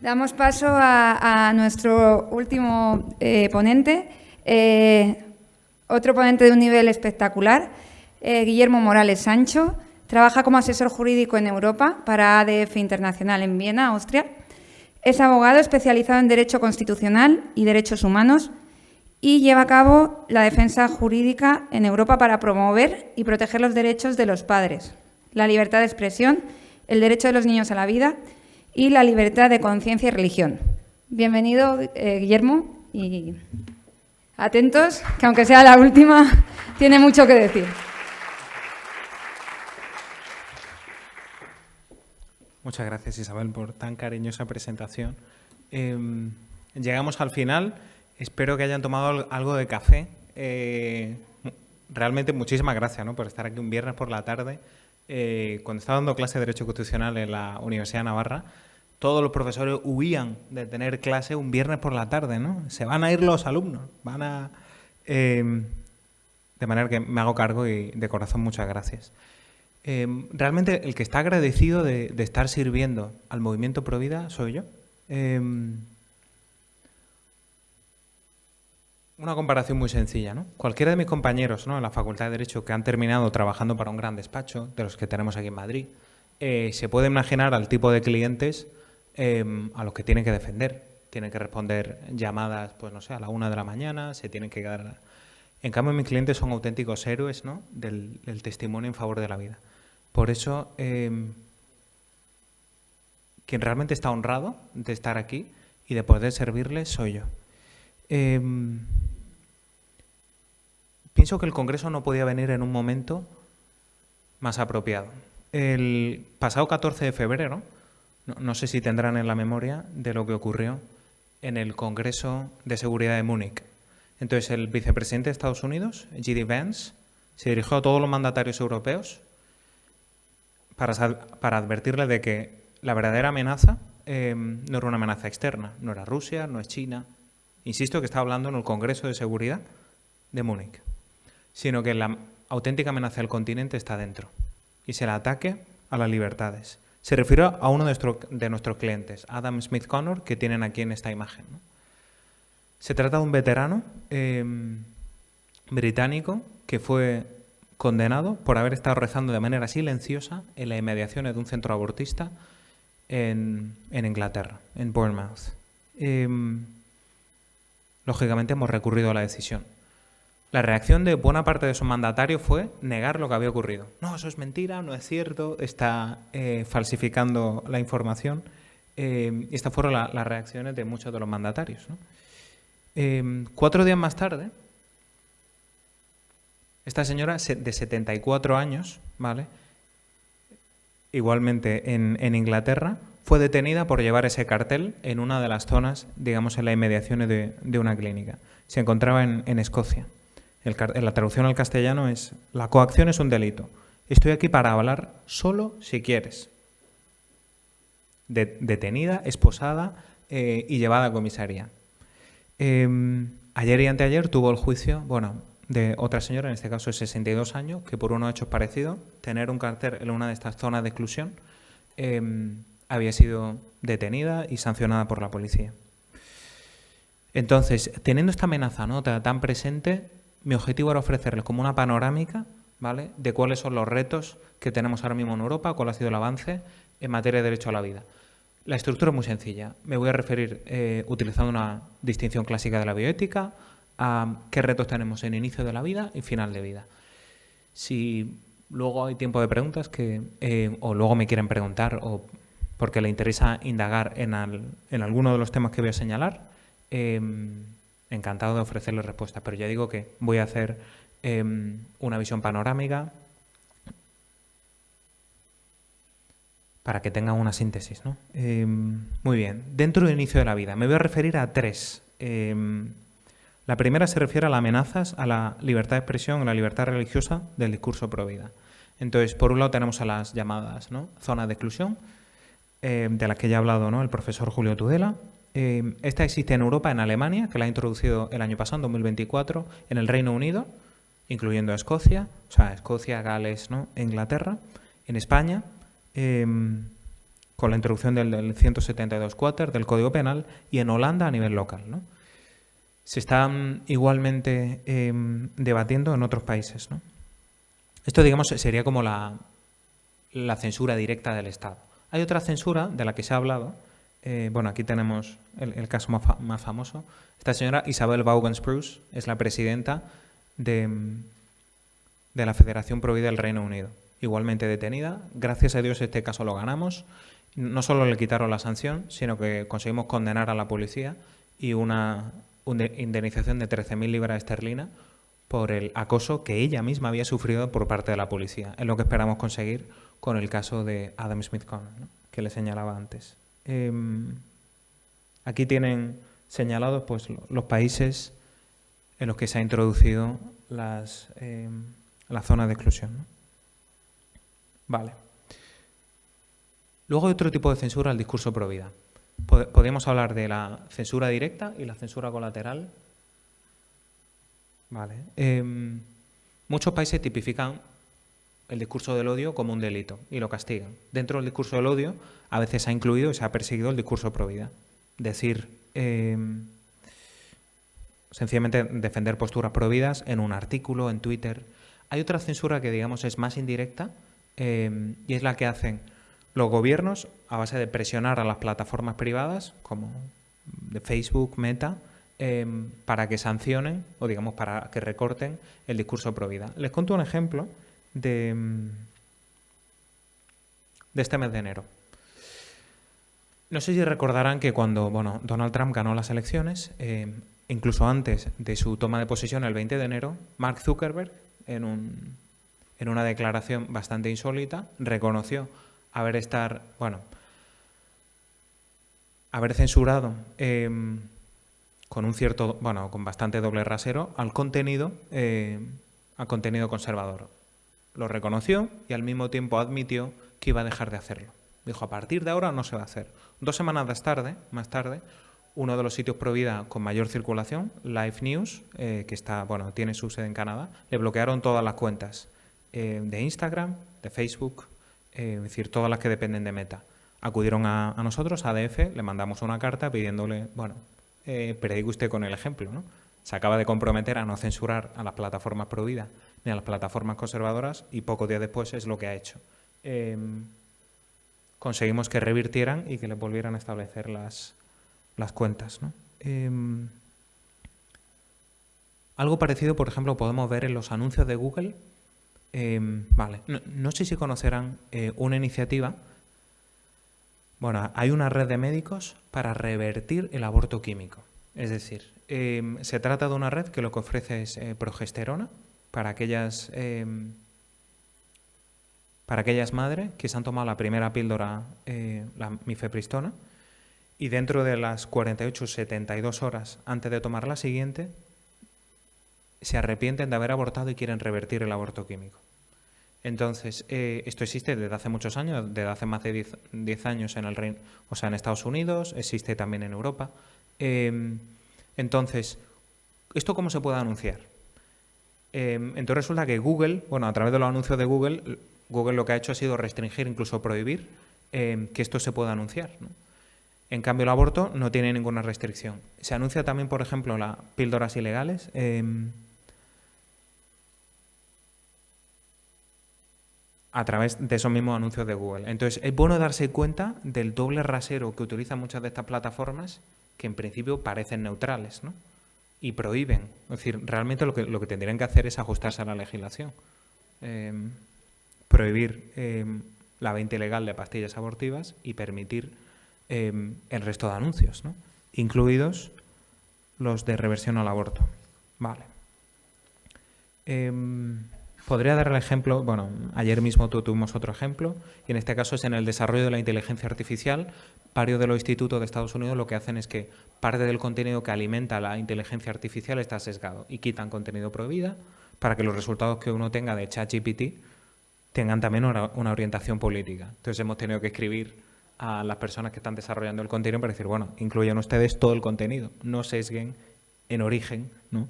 Damos paso a nuestro último ponente, otro ponente de un nivel espectacular, Guillermo Morales Sancho. Trabaja como asesor jurídico en Europa para ADF Internacional en Viena, Austria. Es abogado especializado en Derecho Constitucional y Derechos Humanos y lleva a cabo la defensa jurídica en Europa para promover y proteger los derechos de los padres, la libertad de expresión, el derecho de los niños a la vida y la libertad de conciencia y religión. Bienvenido, Guillermo, y atentos, que aunque sea la última, tiene mucho que decir. Muchas gracias, Isabel, por tan cariñosa presentación. Llegamos al final. Espero que hayan tomado algo de café. Realmente muchísimas gracias, ¿no?, por estar aquí un viernes por la tarde. Cuando estaba dando clase de Derecho Constitucional en la Universidad de Navarra, todos los profesores huían de tener clase un viernes por la tarde, ¿no? Se van a ir los alumnos, de manera que me hago cargo y de corazón muchas gracias. Realmente el que está agradecido de estar sirviendo al movimiento Provida soy yo. Una comparación muy sencilla, ¿no? Cualquiera de mis compañeros, ¿no?, en la Facultad de Derecho que han terminado trabajando para un gran despacho, de los que tenemos aquí en Madrid, se puede imaginar al tipo de clientes a los que tienen que defender. Tienen que responder llamadas, pues no sé, a la 1 de la mañana, se tienen que quedar... En cambio, mis clientes son auténticos héroes, ¿no?, del testimonio en favor de la vida. Por eso, quien realmente está honrado de estar aquí y de poder servirles soy yo. Pienso que el Congreso no podía venir en un momento más apropiado. El pasado 14 de febrero, no sé si tendrán en la memoria de lo que ocurrió en el Congreso de Seguridad de Múnich. Entonces, el vicepresidente de Estados Unidos, J.D. Vance, se dirigió a todos los mandatarios europeos para advertirles de que la verdadera amenaza no era una amenaza externa, no era Rusia, no es China. Insisto que estaba hablando en el Congreso de Seguridad de Múnich, sino que la auténtica amenaza del continente está dentro, y es el ataque a las libertades. Se refirió a uno de nuestros clientes, Adam Smith Connor, que tienen aquí en esta imagen, ¿no? Se trata de un veterano británico que fue condenado por haber estado rezando de manera silenciosa en las inmediaciones de un centro abortista en Inglaterra, en Bournemouth. Lógicamente hemos recurrido a la decisión. La reacción de buena parte de esos mandatarios fue negar lo que había ocurrido. No, eso es mentira, no es cierto, está falsificando la información. Y estas fueron las reacciones de muchos de los mandatarios, ¿no? 4 días más tarde, esta señora de 74 años, ¿vale?, igualmente en Inglaterra, fue detenida por llevar ese cartel en una de las zonas, digamos, en las inmediaciones de una clínica. Se encontraba en Escocia. La traducción al castellano es: la coacción es un delito. Estoy aquí para hablar solo si quieres. Detenida, esposada y llevada a comisaría. Ayer y anteayer tuvo el juicio, de otra señora, en este caso de 62 años, que por unos hechos parecidos, tener un cartel en una de estas zonas de exclusión, había sido detenida y sancionada por la policía. Entonces, teniendo esta amenaza, ¿no?, tan presente, mi objetivo era ofrecerles como una panorámica, ¿vale?, de cuáles son los retos que tenemos ahora mismo en Europa, cuál ha sido el avance en materia de derecho a la vida. La estructura es muy sencilla. Me voy a referir, utilizando una distinción clásica de la bioética, a qué retos tenemos en inicio de la vida y final de vida. Si luego hay tiempo de preguntas o luego me quieren preguntar o porque les interesa indagar en alguno de los temas que voy a señalar, encantado de ofrecerles respuestas. Pero ya digo que voy a hacer una visión panorámica para que tengan una síntesis, ¿no? Muy bien. Dentro del inicio de la vida, me voy a referir a 3. La primera se refiere a las amenazas a la libertad de expresión, a la libertad religiosa del discurso pro vida. Entonces, por un lado tenemos a las llamadas, ¿no?, zonas de exclusión, de las que ya ha hablado, ¿no?, el profesor Julio Tudela. Esta existe en Europa, en Alemania, que la ha introducido el año pasado, en 2024, en el Reino Unido, incluyendo a Escocia, Gales, ¿no?, Inglaterra, en España, con la introducción del 172 quater del Código Penal y en Holanda a nivel local, ¿no? Se están igualmente debatiendo en otros países, ¿no? Esto, digamos, sería como la censura directa del Estado. Hay otra censura de la que se ha hablado. Bueno, aquí tenemos el caso más famoso. Esta señora Isabel Vaughan-Spruce es la presidenta de la Federación Provida del Reino Unido. Igualmente detenida. Gracias a Dios este caso lo ganamos. No solo le quitaron la sanción, sino que conseguimos condenar a la policía y una indemnización de 13.000 libras esterlinas por el acoso que ella misma había sufrido por parte de la policía. Es lo que esperamos conseguir con el caso de Adam Smith-Connor, ¿no?, que le señalaba antes. Aquí tienen señalados pues, los países en los que se ha introducido la zona de exclusión, ¿no? Vale. Luego hay otro tipo de censura al discurso pro vida. Podríamos hablar de la censura directa y la censura colateral. Vale. Muchos países tipifican el discurso del odio como un delito y lo castigan. Dentro del discurso del odio a veces se ha incluido y se ha perseguido el discurso pro vida. Decir, sencillamente defender posturas prohibidas en un artículo, en Twitter. Hay otra censura que, digamos, es más indirecta y es la que hacen los gobiernos a base de presionar a las plataformas privadas, como de Facebook, Meta, para que sancionen o, digamos, para que recorten el discurso pro vida. Les cuento un ejemplo de este mes de enero. No sé si recordarán que cuando Donald Trump ganó las elecciones, incluso antes de su toma de posesión el 20 de enero, Mark Zuckerberg, en una declaración bastante insólita, reconoció haber censurado con bastante doble rasero al contenido conservador. Lo reconoció y al mismo tiempo admitió que iba a dejar de hacerlo. Dijo, a partir de ahora no se va a hacer. 2 semanas más tarde, uno de los sitios pro vida con mayor circulación, Live News, que tiene su sede en Canadá, le bloquearon todas las cuentas de Instagram, de Facebook, es decir, todas las que dependen de Meta. Acudieron a nosotros, a ADF, le mandamos una carta pidiéndole, predique usted con el ejemplo, ¿no? Se acaba de comprometer a no censurar a las plataformas pro vida ni a las plataformas conservadoras y pocos días después es lo que ha hecho. Conseguimos que revirtieran y que le volvieran a establecer las cuentas, ¿no? Algo parecido, por ejemplo, podemos ver en los anuncios de Google. No sé si conocerán una iniciativa. Bueno, hay una red de médicos para revertir el aborto químico. Es decir, se trata de una red que lo que ofrece es progesterona para aquellas madres que se han tomado la primera píldora, la mifepristona, y dentro de las 48-72 horas antes de tomar la siguiente, se arrepienten de haber abortado y quieren revertir el aborto químico. Entonces, esto existe desde hace muchos años, desde hace más de 10 años en Estados Unidos, existe también en Europa. Entonces, ¿esto cómo se puede anunciar? Entonces resulta que Google, a través de los anuncios de Google lo que ha hecho ha sido restringir, incluso prohibir, que esto se pueda anunciar, ¿no? En cambio, el aborto no tiene ninguna restricción. Se anuncia también, por ejemplo, las píldoras ilegales. A través de esos mismos anuncios de Google. Entonces, es bueno darse cuenta del doble rasero que utilizan muchas de estas plataformas, que en principio parecen neutrales, ¿no? Y prohíben. Es decir, realmente lo que tendrían que hacer es ajustarse a la legislación. Prohibir la venta ilegal de pastillas abortivas y permitir el resto de anuncios, ¿no?, incluidos los de reversión al aborto. Vale. Podría dar el ejemplo, ayer mismo tuvimos otro ejemplo, y en este caso es en el desarrollo de la inteligencia artificial. Varios de los institutos de Estados Unidos lo que hacen es que parte del contenido que alimenta la inteligencia artificial está sesgado y quitan contenido pro vida para que los resultados que uno tenga de ChatGPT tengan también una orientación política. Entonces hemos tenido que escribir a las personas que están desarrollando el contenido para decir, incluyan ustedes todo el contenido, no sesguen en origen, ¿no?,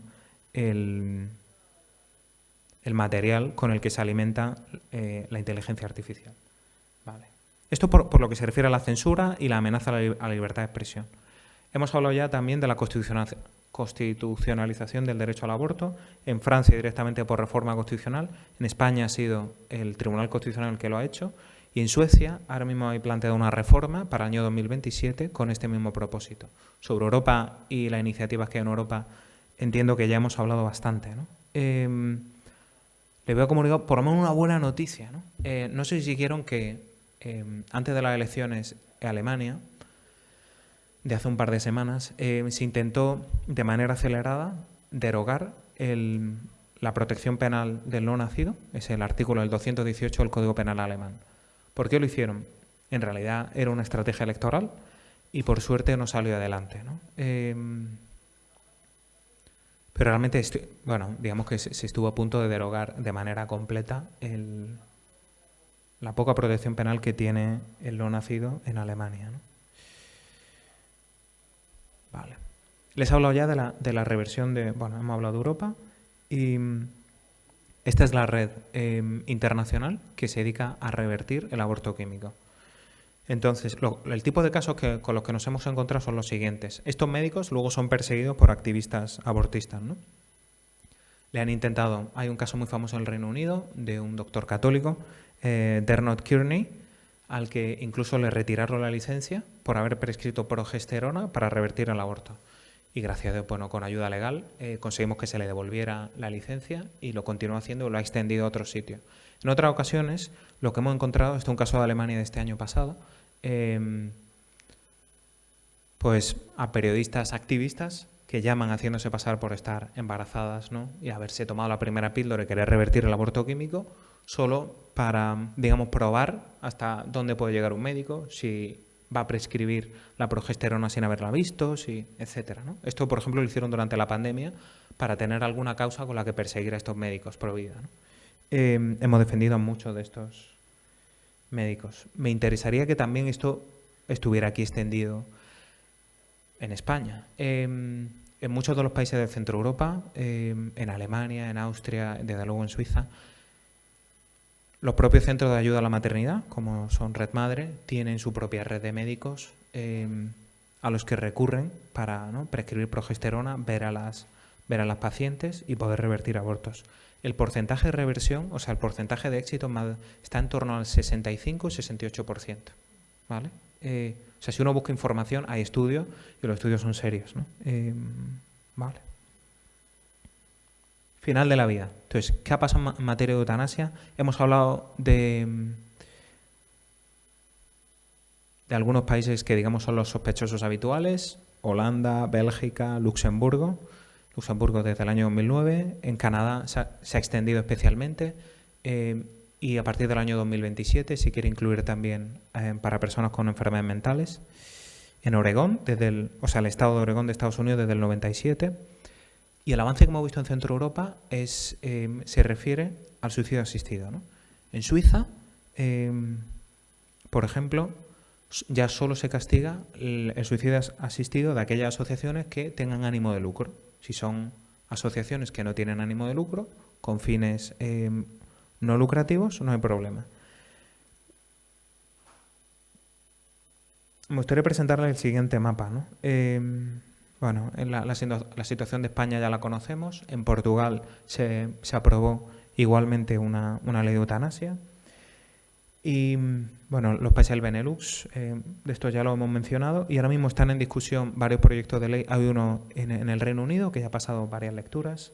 el material con el que se alimenta la inteligencia artificial. Vale. Esto por lo que se refiere a la censura y la amenaza a la libertad de expresión. Hemos hablado ya también de la constitucionalización del derecho al aborto. En Francia directamente por reforma constitucional. En España ha sido el Tribunal Constitucional el que lo ha hecho. Y en Suecia ahora mismo hay planteado una reforma para el año 2027 con este mismo propósito. Sobre Europa y las iniciativas que hay en Europa entiendo que ya hemos hablado bastante, ¿no? Le voy a comunicar por lo menos una buena noticia, ¿no? No sé si siguieron que antes de las elecciones en Alemania, de hace un par de semanas, se intentó de manera acelerada derogar la protección penal del no nacido, es el artículo del 218 del Código Penal alemán. ¿Por qué lo hicieron? En realidad era una estrategia electoral y por suerte no salió adelante, ¿no? Pero realmente, digamos que se estuvo a punto de derogar de manera completa la poca protección penal que tiene el no nacido en Alemania, ¿no? Vale. Les he hablado ya de la reversión hemos hablado de Europa y esta es la red internacional que se dedica a revertir el aborto químico. Entonces, el tipo de casos con los que nos hemos encontrado son los siguientes. Estos médicos luego son perseguidos por activistas abortistas, ¿no? Le han intentado, hay un caso muy famoso en el Reino Unido de un doctor católico, Dermot Kearney, al que incluso le retiraron la licencia por haber prescrito progesterona para revertir el aborto. Y gracias a Dios, con ayuda legal, conseguimos que se le devolviera la licencia y lo continuó haciendo y lo ha extendido a otros sitios. En otras ocasiones, lo que hemos encontrado, este es un caso de Alemania de este año pasado, pues a periodistas activistas que llaman haciéndose pasar por estar embarazadas, ¿no? Y haberse tomado la primera píldora y querer revertir el aborto químico solo para, digamos, probar hasta dónde puede llegar un médico, si va a prescribir la progesterona sin haberla visto, etcétera, ¿no? Esto, por ejemplo, lo hicieron durante la pandemia para tener alguna causa con la que perseguir a estos médicos pro vida, ¿no? Hemos defendido a muchos de estos médicos. Me interesaría que también esto estuviera aquí extendido en España. En muchos de los países del centro de Europa, en Alemania, en Austria, desde luego en Suiza, los propios centros de ayuda a la maternidad, como son Red Madre, tienen su propia red de médicos a los que recurren para, ¿no?, prescribir progesterona, ver a las pacientes y poder revertir abortos. El porcentaje de reversión, o sea, el porcentaje de éxito está en torno al 65 y 68%, ¿vale? O sea, si uno busca información, hay estudios y los estudios son serios, ¿no? Vale. Final de la vida. Entonces, ¿qué ha pasado en materia de eutanasia? Hemos hablado de algunos países que, digamos, son los sospechosos habituales: Holanda, Bélgica, Luxemburgo. Luxemburgo desde el año 2009. En Canadá se ha extendido especialmente y a partir del año 2027 se quiere incluir también para personas con enfermedades mentales. En Oregón, el estado de Oregón de Estados Unidos desde el 97. Y el avance que hemos visto en Centro Europa se refiere al suicidio asistido, ¿no? En Suiza, por ejemplo, ya solo se castiga el suicidio asistido de aquellas asociaciones que tengan ánimo de lucro. Si son asociaciones que no tienen ánimo de lucro, con fines no lucrativos, no hay problema. Me gustaría presentarles el siguiente mapa, ¿no? La situación de España ya la conocemos. En Portugal se aprobó igualmente una ley de eutanasia. Y los países del Benelux, de esto ya lo hemos mencionado, y ahora mismo están en discusión varios proyectos de ley. Hay uno en el Reino Unido que ya ha pasado varias lecturas.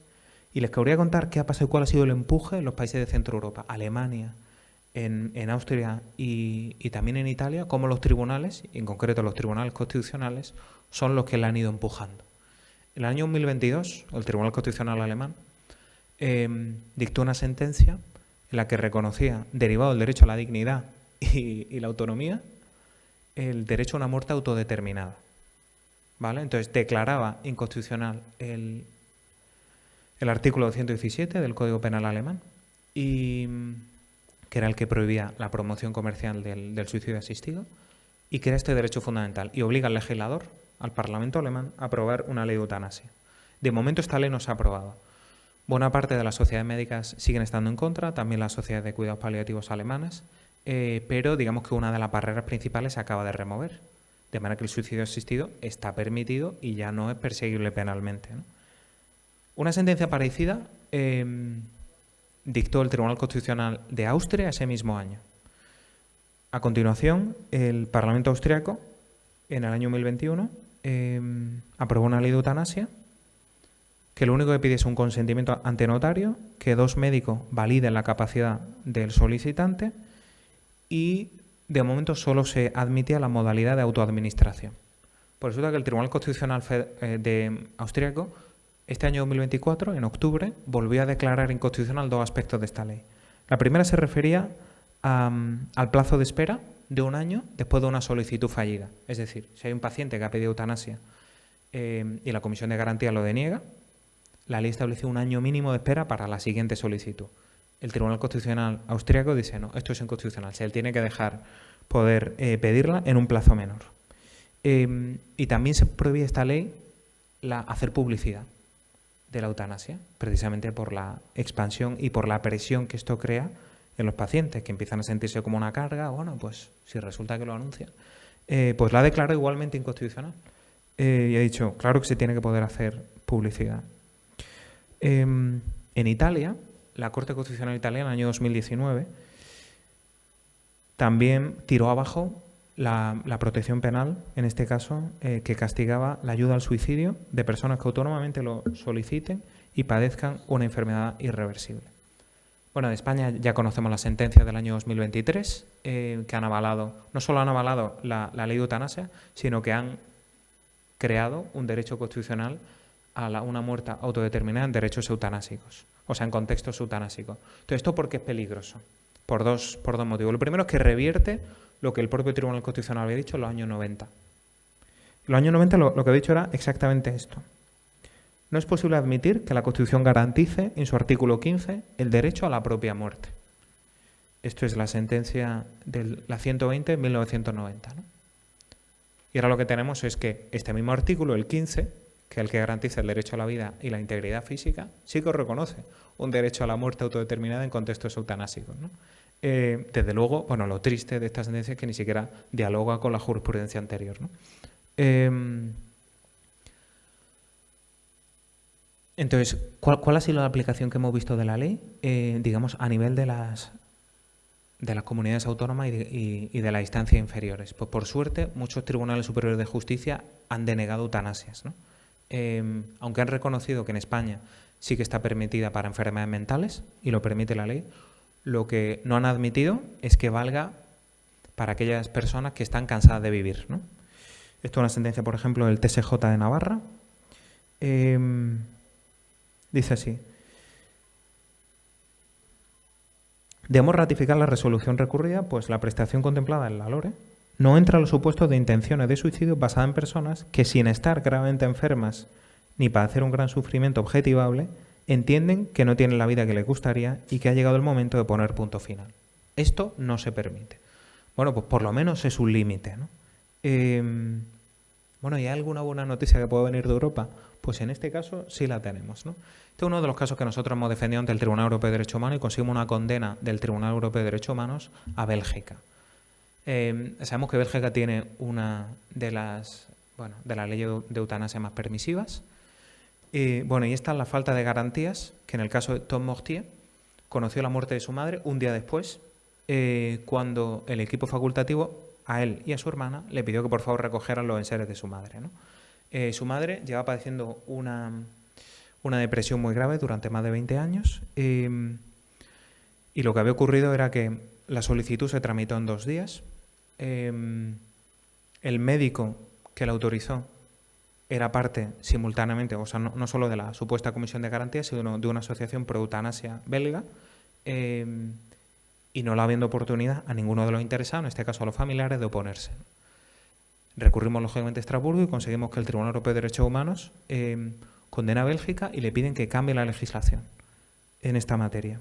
Y les quería contar qué ha pasado y cuál ha sido el empuje en los países de Centro Europa, Alemania, en Austria y también en Italia, cómo los tribunales, en concreto los tribunales constitucionales, son los que la han ido empujando. En el año 2022, el Tribunal Constitucional alemán dictó una sentencia en la que reconocía, derivado del derecho a la dignidad y la autonomía, el derecho a una muerte autodeterminada, ¿vale? Entonces declaraba inconstitucional el artículo 217 del Código Penal alemán, y que era el que prohibía la promoción comercial del suicidio asistido, y que era este derecho fundamental, y obliga al legislador, al Parlamento alemán, a aprobar una ley de eutanasia. De momento esta ley no se ha aprobado. Buena parte de las sociedades médicas siguen estando en contra, también las sociedades de cuidados paliativos alemanas, pero digamos que una de las barreras principales se acaba de remover. De manera que el suicidio asistido está permitido y ya no es perseguible penalmente, ¿no? Una sentencia parecida dictó el Tribunal Constitucional de Austria ese mismo año. A continuación, el Parlamento austriaco, en el año 2021, aprobó una ley de eutanasia que lo único que pide es un consentimiento ante notario, que 2 médicos validen la capacidad del solicitante y, de momento, solo se admitía la modalidad de autoadministración. Por resulta que el Tribunal Constitucional de Austriaco, este año 2024, en octubre, volvió a declarar inconstitucional 2 aspectos de esta ley. La primera se refería al plazo de espera de 1 año después de una solicitud fallida. Es decir, si hay un paciente que ha pedido eutanasia y la Comisión de Garantía lo deniega, la ley estableció 1 año mínimo de espera para la siguiente solicitud. El Tribunal Constitucional austriaco dice, no, esto es inconstitucional, se le tiene que dejar poder pedirla en un plazo menor. Y también se prohíbe esta ley hacer publicidad de la eutanasia, precisamente por la expansión y por la presión que esto crea en los pacientes, que empiezan a sentirse como una carga. Bueno, pues si resulta que lo anuncia, pues la ha declarado igualmente inconstitucional. Y ha dicho, claro que se tiene que poder hacer publicidad. En Italia, la Corte Constitucional Italiana, en el año 2019, también tiró abajo la protección penal, en este caso, que castigaba la ayuda al suicidio de personas que autónomamente lo soliciten y padezcan una enfermedad irreversible. Bueno, en España ya conocemos la sentencia del año 2023, que han avalado, no solo han avalado la ley de eutanasia, sino que han creado un derecho constitucional a una muerte autodeterminada en derechos eutanásicos, o sea, en contextos eutanásicos. Entonces, ¿esto por qué es peligroso? Por dos motivos. Lo primero es que revierte lo que el propio Tribunal Constitucional había dicho en los años 90. En los años 90 lo que había dicho era exactamente esto. No es posible admitir que la Constitución garantice, en su artículo 15, el derecho a la propia muerte. Esto es la sentencia de la 120 en 1990, ¿no? Y ahora lo que tenemos es que este mismo artículo, el 15, que es el que garantiza el derecho a la vida y la integridad física, sí que reconoce un derecho a la muerte autodeterminada en contextos eutanásicos, ¿no? Desde luego, bueno, lo triste de esta sentencia es que ni siquiera dialoga con la jurisprudencia anterior, ¿no? Entonces, ¿cuál ha sido la aplicación que hemos visto de la ley, digamos, a nivel de las comunidades autónomas y de las instancias inferiores? Pues por suerte, muchos tribunales superiores de justicia han denegado eutanasias, ¿no? Aunque han reconocido que en España sí que está permitida para enfermedades mentales y lo permite la ley, lo que no han admitido es que valga para aquellas personas que están cansadas de vivir, ¿no? Esto es una sentencia, por ejemplo, del TSJ de Navarra. Dice así: debemos ratificar la resolución recurrida, pues la prestación contemplada en la LORE no entra en los supuestos de intenciones de suicidio basadas en personas que, sin estar gravemente enfermas ni padecer un gran sufrimiento objetivable, entienden que no tienen la vida que les gustaría y que ha llegado el momento de poner punto final. Esto no se permite. Bueno, pues por lo menos es un límite, ¿no? Bueno, ¿y hay alguna buena noticia que puede venir de Europa? Pues en este caso sí la tenemos, ¿no? Este es uno de los casos que nosotros hemos defendido ante el Tribunal Europeo de Derechos Humanos y conseguimos una condena del Tribunal Europeo de Derechos Humanos a Bélgica. Sabemos que Bélgica tiene una de las leyes de eutanasia más permisivas. Y esta es la falta de garantías que en el caso de Tom Mortier conoció la muerte de su madre un día después, cuando el equipo facultativo a él y a su hermana le pidió que por favor recogieran los enseres de su madre, ¿no? Su madre llevaba padeciendo una depresión muy grave durante más de 20 años y lo que había ocurrido era que la solicitud se tramitó en 2 días. El médico que la autorizó era parte simultáneamente, o sea, no solo de la supuesta comisión de garantías, sino de una asociación pro eutanasia belga, y no la habiendo oportunidad a ninguno de los interesados, en este caso a los familiares, de oponerse. Recurrimos lógicamente a Estrasburgo y conseguimos que el Tribunal Europeo de Derechos Humanos condena a Bélgica y le piden que cambie la legislación en esta materia.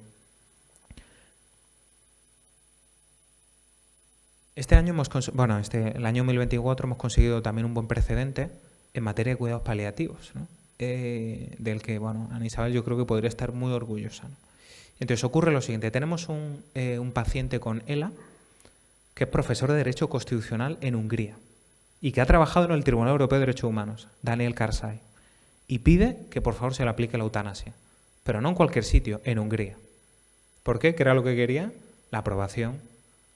Este año el año 2024 hemos conseguido también un buen precedente en materia de cuidados paliativos, ¿no? Del que, Ana Isabel yo creo que podría estar muy orgullosa, ¿no? Entonces ocurre lo siguiente: tenemos un paciente con ELA que es profesor de Derecho Constitucional en Hungría y que ha trabajado en el Tribunal Europeo de Derechos Humanos, Daniel Karsai, y pide que por favor se le aplique la eutanasia, pero no en cualquier sitio, en Hungría. ¿Por qué? ¿Qué era lo que quería? La aprobación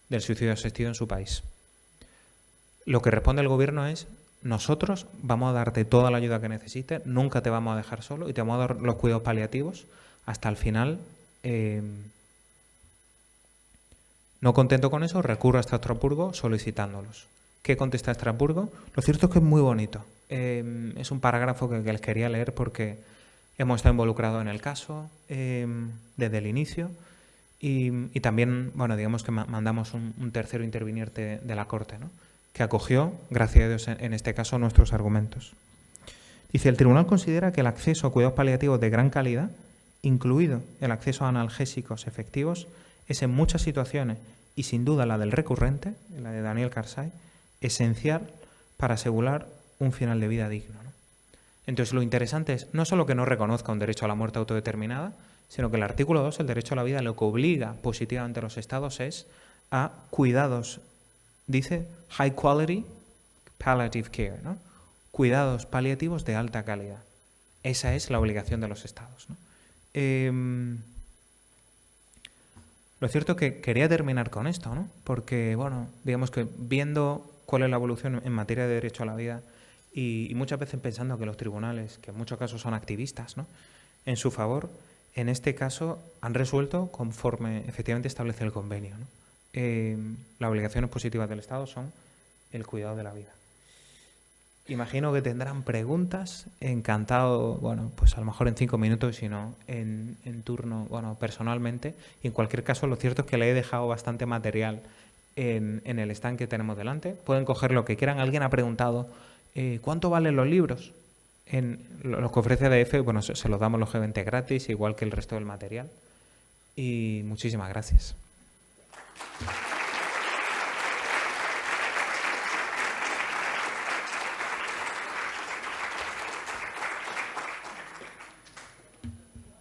del suicidio asistido en su país. Lo que responde el gobierno es: nosotros vamos a darte toda la ayuda que necesites, nunca te vamos a dejar solo y te vamos a dar los cuidados paliativos hasta el final. No contento con eso, recurro hasta Estrasburgo solicitándolos. ¿Qué contesta Estrasburgo? Lo cierto es que es muy bonito. Es un parágrafo que les quería leer porque hemos estado involucrados en el caso desde el inicio y también, bueno, digamos que mandamos un tercero interviniente de la Corte, ¿no?, que acogió, gracias a Dios en este caso, nuestros argumentos. Dice: el Tribunal considera que el acceso a cuidados paliativos de gran calidad, incluido el acceso a analgésicos efectivos, es en muchas situaciones, y sin duda la del recurrente, la de Daniel Karsai, esencial para asegurar un final de vida digno, ¿no? Entonces, lo interesante es no solo que no reconozca un derecho a la muerte autodeterminada, sino que el artículo 2, el derecho a la vida, lo que obliga positivamente a los Estados es a cuidados, dice, high quality palliative care, ¿no?, cuidados paliativos de alta calidad. Esa es la obligación de los Estados, ¿no? Lo cierto es que quería terminar con esto, ¿no?, porque, bueno, digamos que viendo cuál es la evolución en materia de derecho a la vida y muchas veces pensando que los tribunales, que en muchos casos son activistas, ¿no?, en su favor, en este caso han resuelto conforme efectivamente establece el convenio, ¿no? Las obligaciones positivas del Estado son el cuidado de la vida. Imagino que tendrán preguntas. Encantado, bueno, pues a lo mejor en 5 minutos, si no, en turno, bueno, personalmente. Y en cualquier caso, lo cierto es que le he dejado bastante material en el stand que tenemos delante. Pueden coger lo que quieran. Alguien ha preguntado, ¿cuánto valen los libros? En los que ofrece ADF, bueno, se los damos lógicamente gratis, igual que el resto del material. Y muchísimas gracias.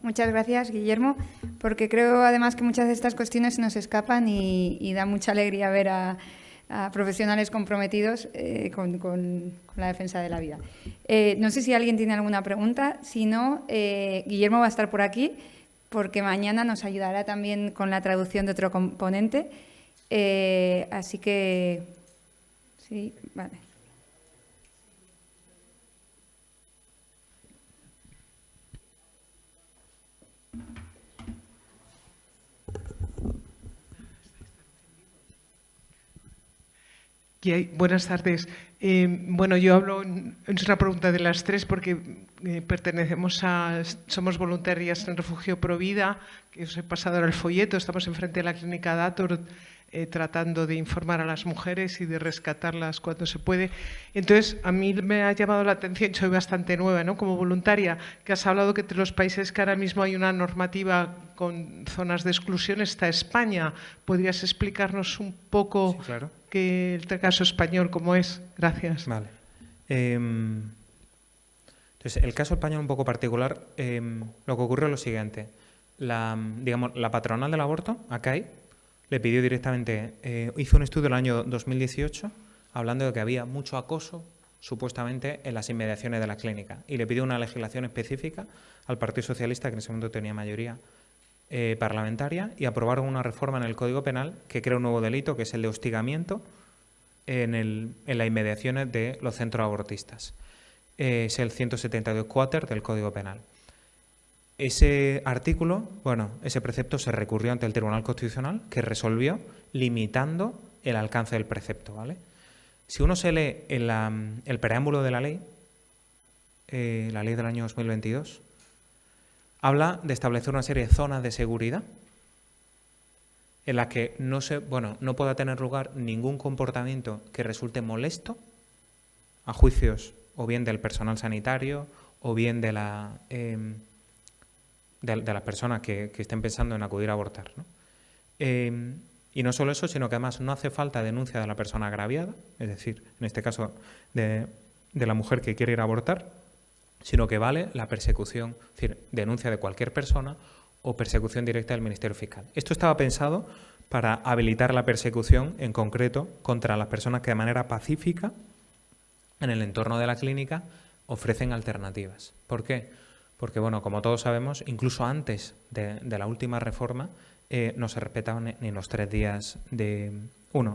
Muchas gracias, Guillermo, porque creo además que muchas de estas cuestiones se nos escapan y da mucha alegría ver a profesionales comprometidos con la defensa de la vida. No sé si alguien tiene alguna pregunta. Si no, Guillermo va a estar por aquí porque mañana nos ayudará también con la traducción de otro componente. Así que, sí, vale. Buenas tardes. Bueno, yo hablo, es una pregunta de las tres porque somos voluntarias en Refugio Provida, que os he pasado ahora el folleto, estamos enfrente de la clínica Dator tratando de informar a las mujeres y de rescatarlas cuando se puede. Entonces, a mí me ha llamado la atención, soy bastante nueva, ¿no?, como voluntaria, que has hablado que entre los países que ahora mismo hay una normativa con zonas de exclusión está España. ¿Podrías explicarnos un poco? Sí, claro. Que el caso español, ¿cómo es? Gracias. Vale. Entonces, el caso español un poco particular, lo que ocurrió es lo siguiente. La patronal del aborto, ACAI, le pidió directamente, hizo un estudio el año 2018 hablando de que había mucho acoso supuestamente en las inmediaciones de la clínica y le pidió una legislación específica al Partido Socialista, que en ese momento tenía mayoría parlamentaria, y aprobaron una reforma en el Código Penal que crea un nuevo delito, que es el de hostigamiento en las inmediaciones de los centros abortistas. Es el 172 del Código Penal. Ese artículo, bueno, ese precepto se recurrió ante el Tribunal Constitucional, que resolvió limitando el alcance del precepto, ¿vale? Si uno se lee el preámbulo de la ley del año 2022, habla de establecer una serie de zonas de seguridad en las que no pueda tener lugar ningún comportamiento que resulte molesto a juicios o bien del personal sanitario o bien de las personas que estén pensando en acudir a abortar, ¿no? Y no solo eso, sino que además no hace falta denuncia de la persona agraviada, es decir, en este caso de la mujer que quiere ir a abortar, sino que vale la persecución, es decir, denuncia de cualquier persona o persecución directa del Ministerio Fiscal. Esto estaba pensado para habilitar la persecución, en concreto, contra las personas que de manera pacífica, en el entorno de la clínica, ofrecen alternativas. ¿Por qué? Porque, bueno, como todos sabemos, incluso antes de la última reforma, no se respetaban ni los 3 días de...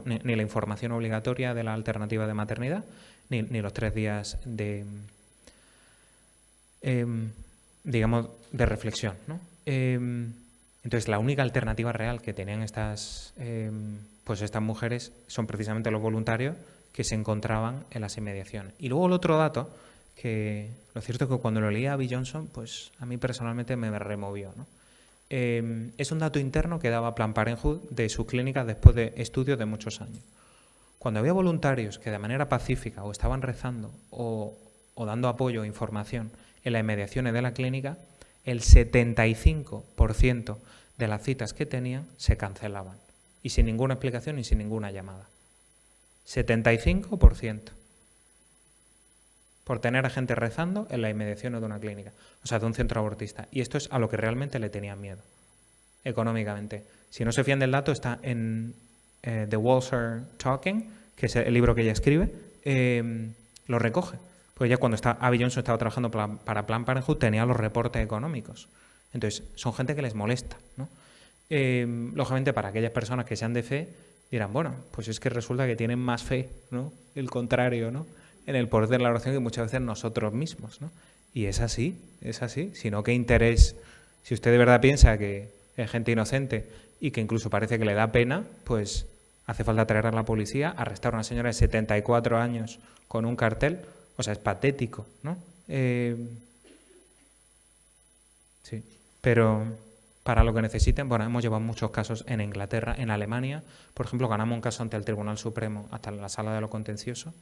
ni la información obligatoria de la alternativa de maternidad, ni los 3 días de... digamos, de reflexión, ¿no? Entonces, la única alternativa real que tenían estas mujeres son precisamente los voluntarios que se encontraban en las inmediaciones. Y luego el otro dato, que lo cierto es que cuando lo leí a Abby Johnson, pues a mí personalmente me removió, ¿no? Es un dato interno que daba Planned Parenthood de sus clínicas después de estudios de muchos años. Cuando había voluntarios que de manera pacífica o estaban rezando o dando apoyo o información en las inmediaciones de la clínica, el 75% de las citas que tenían se cancelaban. Y sin ninguna explicación y sin ninguna llamada. 75%. Por tener a gente rezando en las inmediaciones de una clínica, o sea, de un centro abortista. Y esto es a lo que realmente le tenían miedo, económicamente. Si no se fían del dato, está en The Walls Are Talking, que es el libro que ella escribe, lo recoge. Pues ya cuando Abby Johnson estaba trabajando para Planned Parenthood tenía los reportes económicos. Entonces, son gente que les molesta, ¿no? Lógicamente, para aquellas personas que sean de fe, dirán, bueno, pues es que resulta que tienen más fe, ¿no? El contrario, ¿no? En el poder de la oración que muchas veces nosotros mismos, ¿no? Y es así, sino que interés, si usted de verdad piensa que es gente inocente y que incluso parece que le da pena, pues hace falta traer a la policía, arrestar a una señora de 74 años con un cartel, o sea, es patético, ¿no? Sí, pero para lo que necesiten, bueno, hemos llevado muchos casos en Inglaterra, en Alemania, por ejemplo, ganamos un caso ante el Tribunal Supremo, hasta la Sala de lo Contencioso,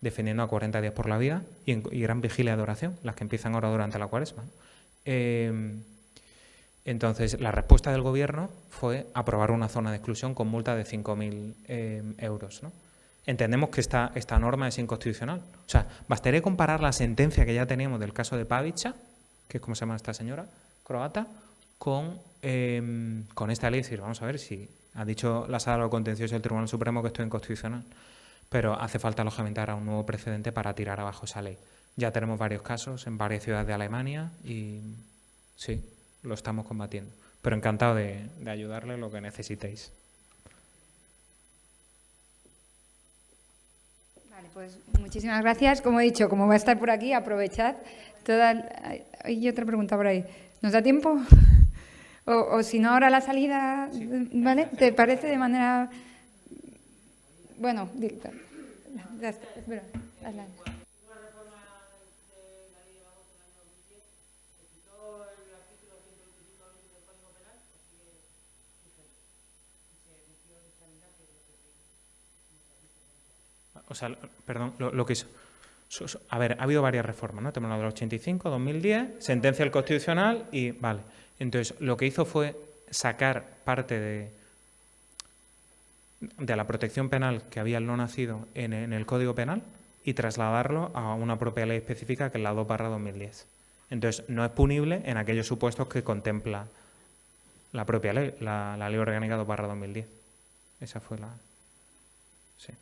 defendiendo a 40 días por la vida y gran vigilia de oración, las que empiezan ahora durante la Cuaresma. Entonces, la respuesta del Gobierno fue aprobar una zona de exclusión con multa de 5.000 euros, ¿no? Entendemos que esta norma es inconstitucional. O sea, bastaría comparar la sentencia que ya teníamos del caso de Pavica, que es como se llama esta señora, croata, con esta ley. Es decir, vamos a ver si ha dicho la Sala de lo Contencioso del Tribunal Supremo que esto es inconstitucional. Pero hace falta, lógicamente, ahora un nuevo precedente para tirar abajo esa ley. Ya tenemos varios casos en varias ciudades de Alemania y sí, lo estamos combatiendo. Pero encantado de ayudarle lo que necesitéis. Vale, pues muchísimas gracias. Como he dicho, como va a estar por aquí, aprovechad. Hay otra pregunta por ahí. ¿Nos da tiempo? O si no, ahora la salida, sí. ¿Vale? ¿Te parece de manera...? Bueno, ya está, espera, hazla. Una reforma de la ley de aborto del año 2010 se quitó el artículo 125 del Código Penal, así que vigente. Y se metió en sanidad, que es lo que se... O sea, perdón, lo que es... A ver, ha habido varias reformas, ¿no? Tenemos la del 85, 2010, sentencia del Constitucional y... Vale. Entonces, lo que hizo fue sacar parte de la protección penal que había el no nacido en el Código Penal y trasladarlo a una propia ley específica que es la 2/2010. Entonces, no es punible en aquellos supuestos que contempla la propia ley, la Ley Orgánica 2/2010. Esa fue la... Sí.